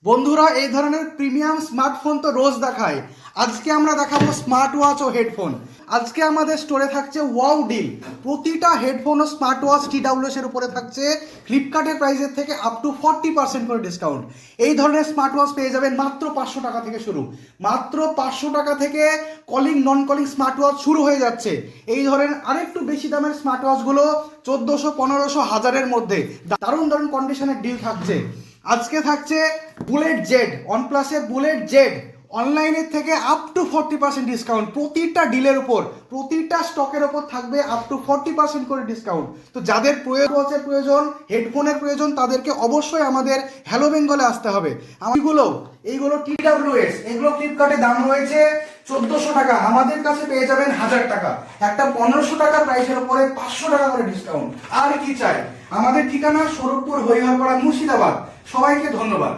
বন্ধুরা, এই ধরনের প্রিমিয়াম স্মার্টফোন তো রোজ দেখায়। আজকে আমরা দেখাবো স্মার্ট ওয়াচ ও হেডফোন। আজকে আমাদের স্টোরে থাকছে ওয়াও ডিল। প্রতিটা হেডফোন ও স্মার্ট ওয়াচ TWS এর উপরে থাকছে ফ্লিপকার্টের প্রাইসের থেকে আপ টু 40% করে ডিসকাউন্ট। এই ধরনের স্মার্ট ওয়াচ পেয়ে যাবেন মাত্র 500 টাকা থেকে শুরু। মাত্র 500 টাকা থেকে কলিং নন কলিং স্মার্ট ওয়াচ শুরু হয়ে যাচ্ছে। এই ধরনের আরেকটু বেশি দামের স্মার্ট ওয়াচগুলো 1400, 1500, 1000-এর মধ্যে দারুণ দারুণ কন্ডিশনের ডিল থাকছে। আজকে থাকছে বুলেট জেড, ওয়ানপ্লাসের বুলেট জেড অনলাইনের থেকে আপ টু 40% ডিসকাউন্ট। প্রতিটা ডিলের উপর, প্রতিটা স্টকের উপর থাকবে আপ টু 40% করে ডিসকাউন্ট। তো যাদের ওয়াচের প্রয়োজন, হেডফোনের প্রয়োজন, তাদেরকে অবশ্যই আমাদের হ্যালো বেঙ্গলে আসতে হবে। এইগুলো TWS, এগুলো ফ্লিপকার্টে দাম রয়েছে 1400 টাকা, আমাদের কাছে পেয়ে যাবেন 1000 টাকা। একটা 1500 টাকা প্রাইসের উপরে 500 টাকা করে ডিসকাউন্ট। আর কি চাই? আমাদের ঠিকানা স্বরূপপুর, হরিহরপাড়া, মুর্শিদাবাদ। সবাইকে ধন্যবাদ।